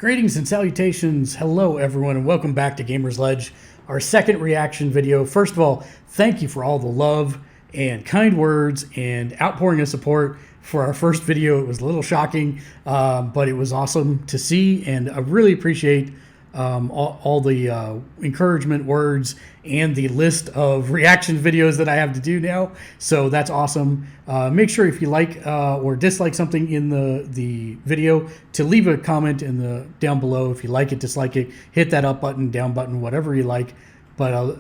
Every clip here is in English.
Greetings and salutations. Hello, everyone, and welcome back to Gamers Ledge, our second reaction video. First of all, thank you for all the love and kind words and outpouring of support for our first video. It was a little shocking, but it was awesome to see, and I really appreciate all the encouragement words and the list of reaction videos that I have to do now. So that's awesome. Make sure if you like or dislike something in the video to leave a comment in the down below. If you like it, dislike it, hit that up button, down button, whatever you like. But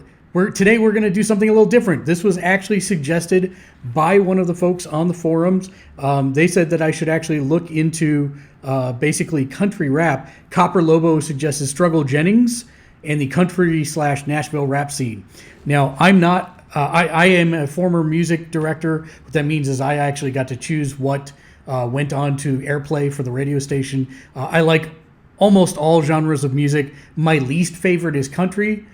today we're going to do something a little different. This was actually suggested by one of the folks on the forums. They said that I should actually look into basically country rap. Copper Lobo suggested Struggle Jennings and the country/Nashville rap scene. Now, I'm not, I am a former music director. What that means is I actually got to choose what went on to airplay for the radio station. I like almost all genres of music. My least favorite is country.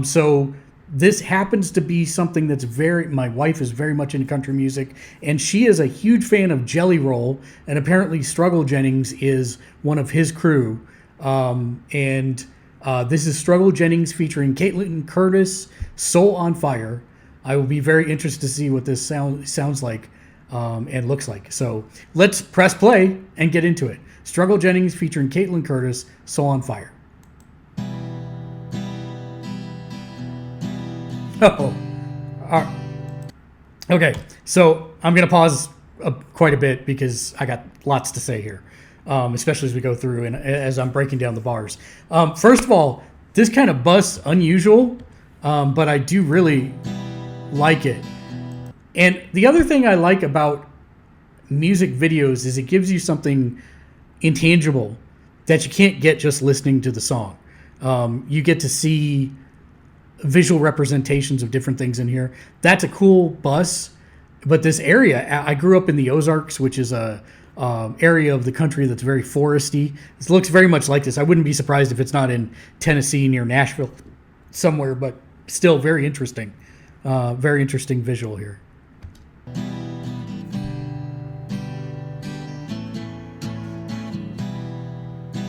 So this happens to be something that's my wife is very much into country music, and she is a huge fan of Jelly Roll, and apparently Struggle Jennings is one of his crew. This is Struggle Jennings featuring Caitlynne Curtis, Soul on Fire. I will be very interested to see what this sounds like and looks like. So let's press play and get into it. Struggle Jennings featuring Caitlynne Curtis, Soul on Fire. Oh, okay. So I'm going to pause quite a bit because I got lots to say here, especially as we go through and as I'm breaking down the bars. First of all, this kind of buzz unusual, but I do really like it. And the other thing I like about music videos is it gives you something intangible that you can't get just listening to the song. You get to see visual representations of different things in here. That's a cool bus. But this area, I grew up in the Ozarks, which is a area of the country that's very foresty. This looks very much like this. I wouldn't be surprised if it's not in Tennessee near Nashville somewhere, but still very interesting. Very interesting visual here.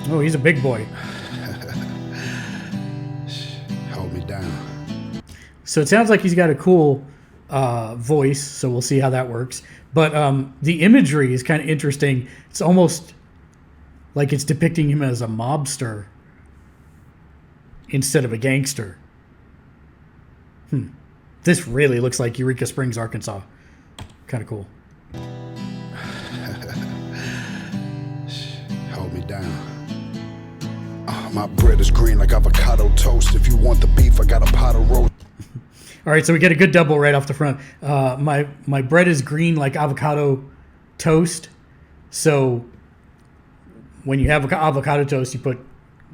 Oh, he's a big boy. So it sounds like he's got a cool voice, so we'll see how that works. But the imagery is kind of interesting. It's almost like it's depicting him as a mobster instead of a gangster. This really looks like Eureka Springs, Arkansas. Kind of cool. Hold me down. My bread is green like avocado toast. If you want the beef, I got a pot of roast. All right, so we get a good double right off the front. My bread is green like avocado toast. So when you have avocado toast, you put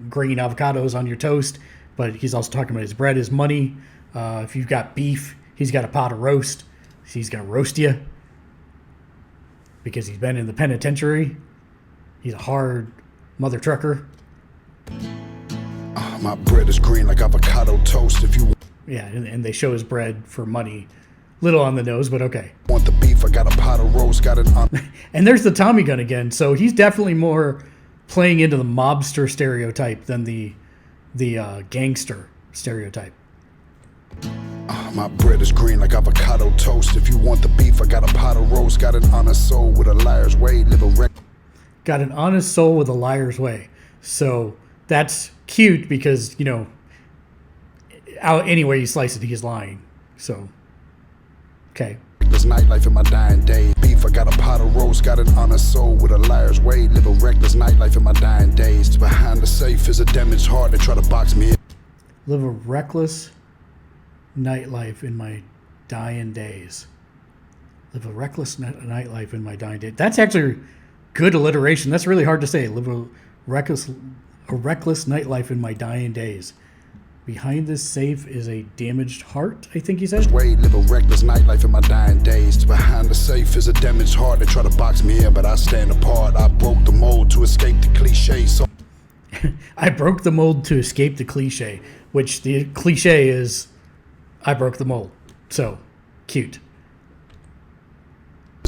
green avocados on your toast. But he's also talking about his bread is money. If you've got beef, he's got a pot of roast. He's going to roast you because he's been in the penitentiary. He's a hard mother trucker. My bread is green like avocado toast. If you Yeah, and they show his bread for money. Little on the nose, but okay. Want the beef, I got a pot of roast, got it on. And there's the Tommy gun again. So he's definitely more playing into the mobster stereotype than the gangster stereotype. My bread is green like avocado toast. If you want the beef, I got a pot of roast, got an honest soul with a liar's way. Got an honest soul with a liar's way. So that's cute because, you know, any way you slice it, he's lying. So, okay. This nightlife in my dying days. Beef, I got a pot of roast, got an honest soul with a liar's way. Live a reckless nightlife in my dying days. Behind the safe is a damaged heart that try to box me in. Live a reckless nightlife in my dying days. Live a reckless nightlife in my dying days. That's actually good alliteration. That's really hard to say. Live a reckless nightlife in my dying days. Behind this safe is a damaged heart, I think he said. Live a reckless nightlife in my dying days. Behind the safe is a damaged heart that try to box me in, but I stand apart. I broke the mold to escape the cliche. So I broke the mold to escape the cliche, which the cliche is I broke the mold. So cute.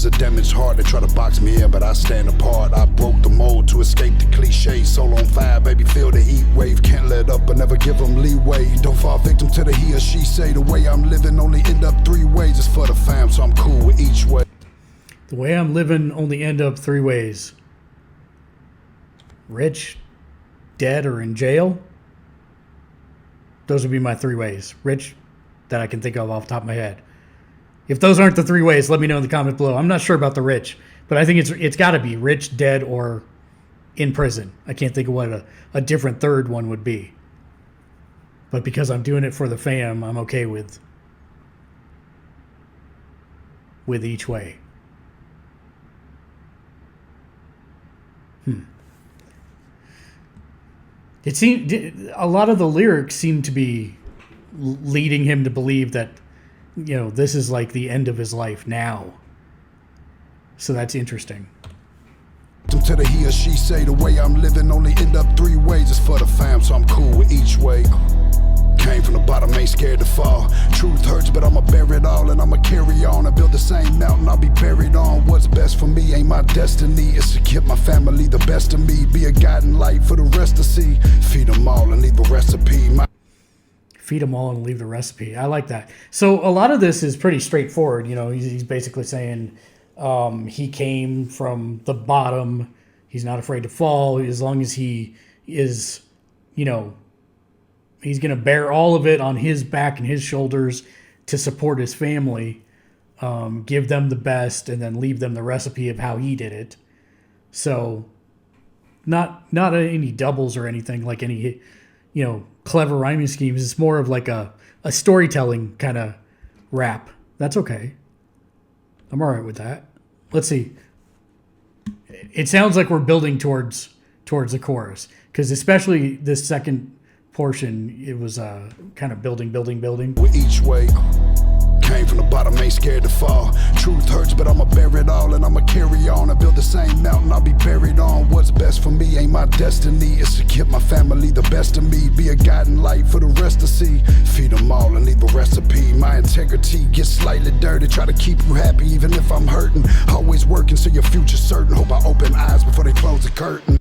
It's a damaged heart. They try to box me in, but I stand apart. I broke the mold to escape the cliche. Soul on fire, baby, feel the heat wave. Can't let up, but never give them leeway. Don't fall victim to the he or she say. The way I'm living only end up three ways. It's for the fam, so I'm cool with each way. The way I'm living only end up three ways. Rich, dead, or in jail. Those would be my three ways. Rich, that I can think of off the top of my head. If those aren't the three ways, let me know in the comments below. I'm not sure about the rich, but I think it's got to be rich, dead, or in prison. I can't think of what a different third one would be. But because I'm doing it for the fam, I'm okay with each way. It seemed a lot of the lyrics seem to be leading him to believe that, you know, this is like the end of his life now. So that's interesting. To the he or she say, the way I'm living only end up three ways. It's for the fam, so I'm cool with each way. Came from the bottom, ain't scared to fall. Truth hurts, but I'ma bear it all, and I'ma carry on. I build the same mountain I'll be buried on. What's best for me ain't my destiny. It's to give my family the best of me. Be a guiding light for the rest to see. Feed them all and leave a recipe. Feed them all and leave the recipe. I like that. So a lot of this is pretty straightforward. You know, he's basically saying he came from the bottom. He's not afraid to fall as long as he is, you know, he's going to bear all of it on his back and his shoulders to support his family, give them the best, and then leave them the recipe of how he did it. So not any doubles or anything like any, you know, clever rhyming schemes. It's more of like a storytelling kind of rap. That's okay. I'm all right with that. Let's see. It sounds like we're building towards the chorus, because especially this second portion, it was kind of building. With each way. Came from the bottom, ain't scared to fall. Truth hurts, but I'ma bear it all, and I'ma carry on. I build the same mountain I'll be buried on. What's best for me ain't my destiny. It's to give my family the best of me. Be a guiding light for the rest to see. Feed them all and leave a recipe. My integrity gets slightly dirty. Try to keep you happy even if I'm hurting. Always working so your future's certain. Hope I open eyes before they close the curtain.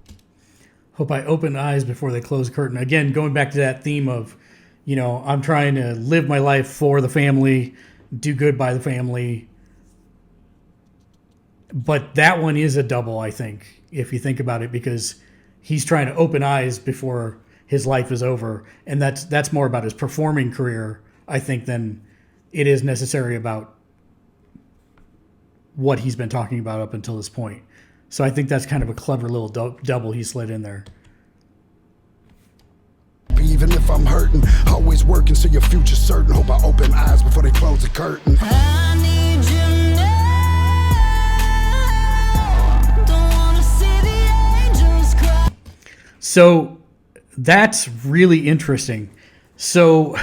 Hope I open eyes before they close the curtain. Again, going back to that theme of, you know, I'm trying to live my life for the family, do good by the family. But that one is a double, I think, if you think about it, because he's trying to open eyes before his life is over. And that's more about his performing career, I think, than it is necessary about what he's been talking about up until this point. So I think that's kind of a clever little double he slid in there. Even if I'm hurting, always working so your future's certain. Hope I open eyes before they close the curtain. I need you now. Don't wanna see the angels cry. So that's really interesting. So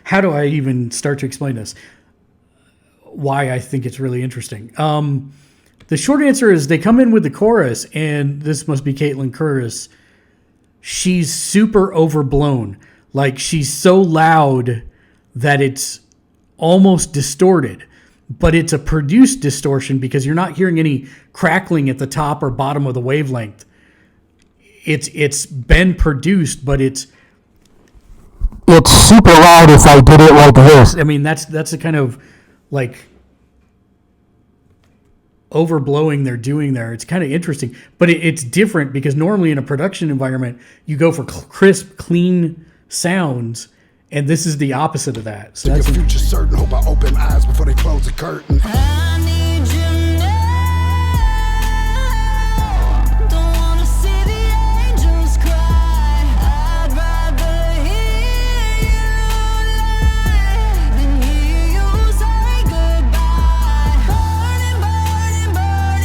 how do I even start to explain this? Why I think it's really interesting. The short answer is they come in with the chorus, and this must be Caitlynne Curtis. She's super overblown. Like, she's so loud that it's almost distorted. But it's a produced distortion because you're not hearing any crackling at the top or bottom of the wavelength. It's been produced, but it's super loud if I did it like this. I mean, that's a kind of like overblowing they're doing there. It's kind of interesting, but it's different because normally in a production environment, you go for crisp, clean sounds, and this is the opposite of that. So that's your future certain. Hope I open eyes before they close the curtain. I need you now. Don't wanna see the angels cry. I'd rather hear you lie than hear you say goodbye. Burning, burning,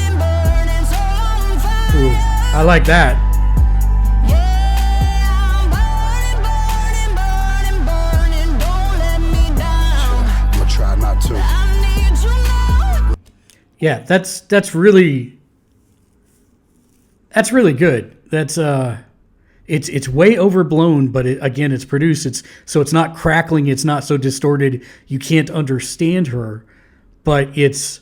burning, so on fire. Ooh, I like that. Yeah, that's really good. That's it's way overblown, but again, it's produced. So it's not crackling. It's not so distorted. You can't understand her, but it's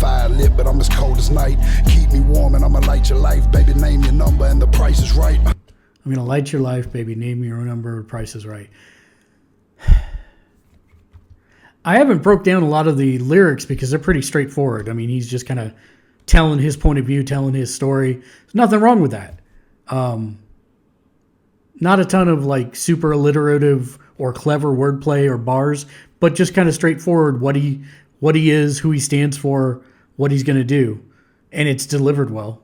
fire lit, but I'm as cold as night. Keep me warm and I'ma light your life. Baby, name your number and the price is right. I'm gonna light your life, baby. Name your number. Price is right. I haven't broke down a lot of the lyrics because they're pretty straightforward. I mean, he's just kind of telling his point of view, telling his story. There's nothing wrong with that. Not a ton of like super alliterative or clever wordplay or bars, but just kind of straightforward what he is, who he stands for, what he's going to do. And it's delivered well.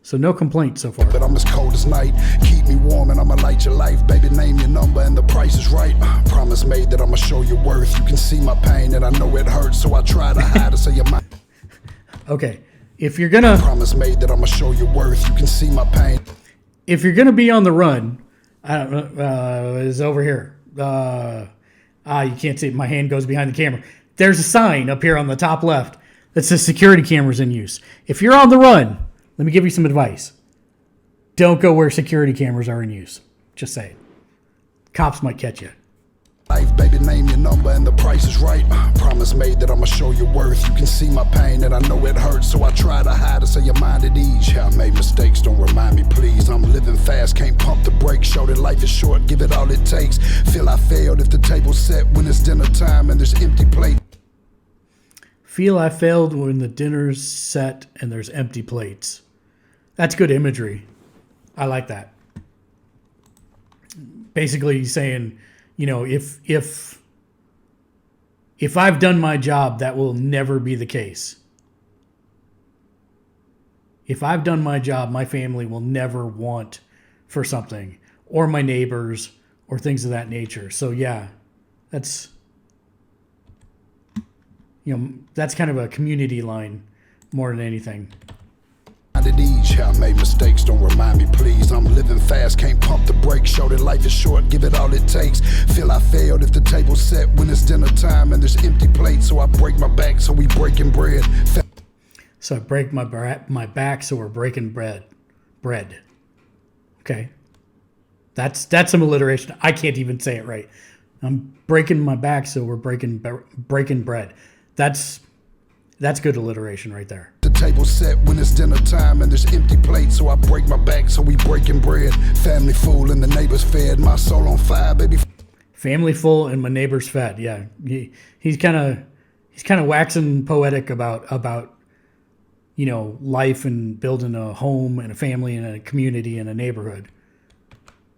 So no complaints so far. But I'm as cold as night. Keep me warm and I'ma light your life. Baby, name your number and the price is right. Promise made that I'ma show your worth. You can see my pain and I know it hurts, so I try to hide it so you might. Okay. If you're gonna Promise made that I'ma show your worth. You can see my pain. If you're gonna be on the run, I don't know, is over here. You can't see it. My hand goes behind the camera. There's a sign up here on the top left that says security cameras in use. If you're on the run, let me give you some advice. Don't go where security cameras are in use. Just say it. Cops might catch you. Life, baby, name your number and the price is right. Promise made that I'ma show your worth. You can see my pain and I know it hurts, so I try to hide it so your mind at ease. Yeah, I made mistakes, don't remind me, please. I'm living fast, can't pump the brakes. Show that life is short, give it all it takes. Feel I failed if the table's set when it's dinner time and there's empty plates. Feel I failed when the dinner's set and there's empty plates. That's good imagery. I like that. Basically saying, you know, if I've done my job, that will never be the case. If I've done my job, my family will never want for something, or my neighbors, or things of that nature. So yeah, that's, you know, that's kind of a community line more than anything. At ease, yeah, I made mistakes, don't remind me, please. I'm living fast, can't pump the brakes. Show that life is short, give it all it takes. Feel I failed if the table's set when it's dinner time and there's empty plates. So I break my back, so we breaking bread. So I break my back, so we're breaking bread. Okay, that's some alliteration. I can't even say it right. I'm breaking my back, so we're breaking bread. That's good alliteration right there. The table set when it's dinner time and there's empty plates, so I break my back, so we breaking bread. Family full and the neighbors fed. My soul on fire, baby. Family full and my neighbors fed. Yeah, he's kind of waxing poetic about you know, life and building a home and a family and a community and a neighborhood.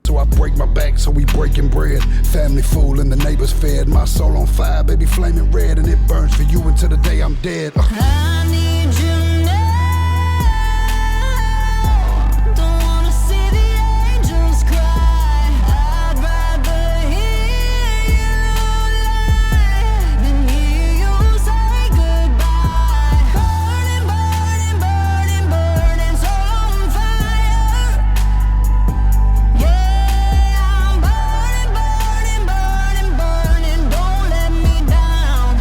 So I break my back, so we breaking bread. Family full and the neighbors fed. My soul on fire, baby, flaming red, and it burns for you until the day I'm dead. I need you now. Don't wanna see the angels cry. I'd rather hear you lie than hear you say goodbye. Burning, burning, burning, burning, so on fire. Yeah, I'm burning, burning, burning, burning. Don't let me down.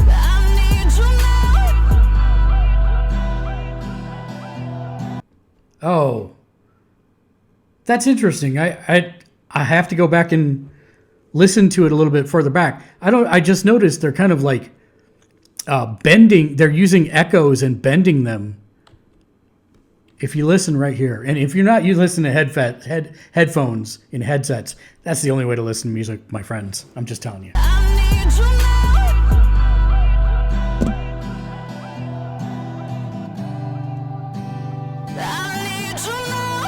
I need you now. Oh, that's interesting. I have to go back and listen to it a little bit further back. I just noticed they're kind of like bending. They're using echoes and bending them. If you listen right here, and if you're not, you listen to headphones in headsets. That's the only way to listen to music, my friends. I'm just telling you. I need you now. I need you now.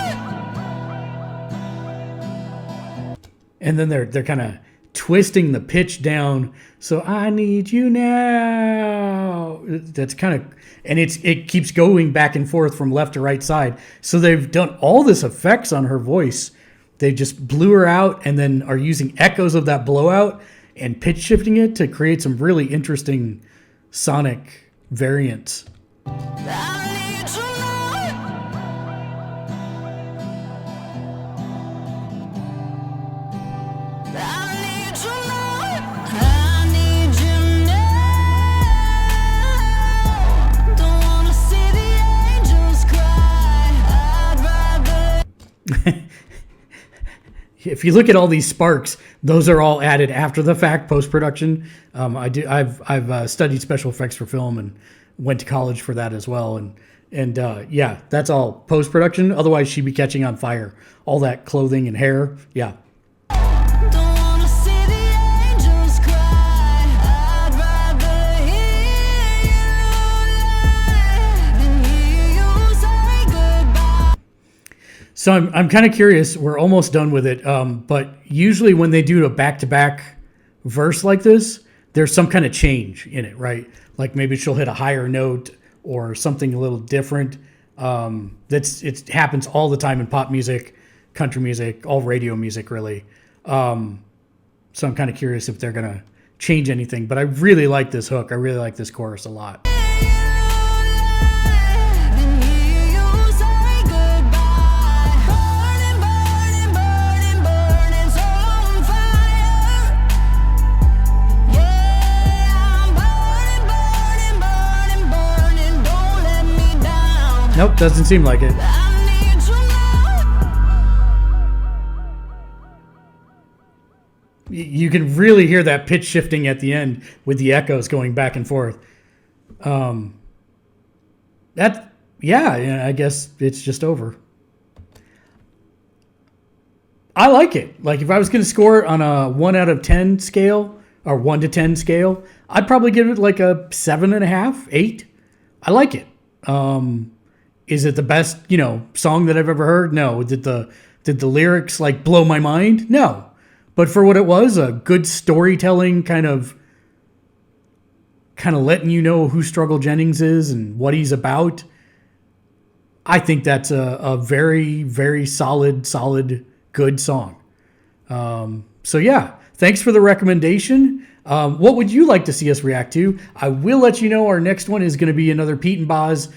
And then they're kind of twisting the pitch down. So I need you now. That's kind of, and it keeps going back and forth from left to right side. So they've done all this effects on her voice. They just blew her out and then are using echoes of that blowout and pitch shifting it to create some really interesting sonic variants. I need you now. I need you now. I need you now. Don't wanna see the angels cry. I'd rather. if you look at all these sparks, those are all added after the fact, post-production. I've studied special effects for film and went to college for that as well. And yeah, that's all post-production. Otherwise, she'd be catching on fire. All that clothing and hair. Yeah. Don't wanna see the angels cry. I'd rather hear you than hear you say goodbye. So I'm kind of curious. We're almost done with it. But usually when they do a back-to-back verse like this, there's some kind of change in it, right? Like maybe she'll hit a higher note or something a little different. It happens all the time in pop music, country music, all radio music, really. So I'm kind of curious if they're gonna change anything. But I really like this hook. I really like this chorus a lot. Than hear you say goodbye. Burning, burning, burning, burning, so on fire. Yeah, I'm burning, burning, burning, burning. Don't let me down. Nope, doesn't seem like it. I need you now. You can really hear that pitch shifting at the end with the echoes going back and forth. I guess it's just over. I like it. Like if I was going to score it on a 1 out of 10 scale or 1 to 10 scale, I'd probably give it like a 7.5, 8. I like it. Is it the best, song that I've ever heard? No. Did the lyrics like blow my mind? No. But for what it was, a good storytelling kind of letting you know who Struggle Jennings is and what he's about. I think that's a very, very solid, good song. So yeah, thanks for the recommendation. What would you like to see us react to? I will let you know our next one is going to be another Pete and Boz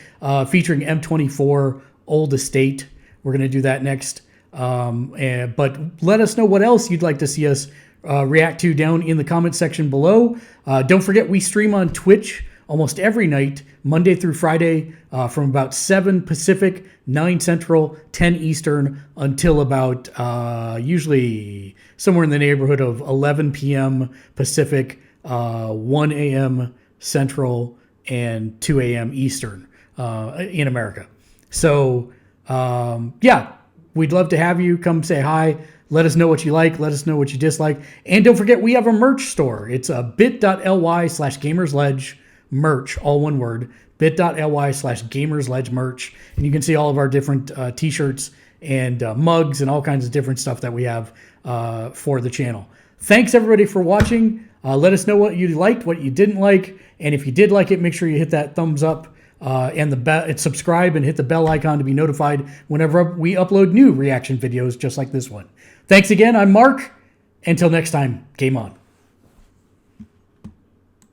featuring M24 Old Estate. We're going to do that next. But let us know what else you'd like to see us react to down in the comment section below. Don't forget we stream on Twitch almost every night, Monday through Friday, from about 7 Pacific, 9 Central, 10 Eastern, until about usually somewhere in the neighborhood of 11 p.m. Pacific, 1 a.m. Central, and 2 a.m. Eastern in America. So, yeah, we'd love to have you come say hi. Let us know what you like. Let us know what you dislike. And don't forget, we have a merch store. It's a bit.ly/gamersledge merch, all one word, bit.ly/gamersledge merch. And you can see all of our different t-shirts and mugs and all kinds of different stuff that we have for the channel. Thanks, everybody, for watching. Let us know what you liked, what you didn't like. And if you did like it, make sure you hit that thumbs up and subscribe and hit the bell icon to be notified whenever we upload new reaction videos just like this one. Thanks again. I'm Mark. Until next time, game on.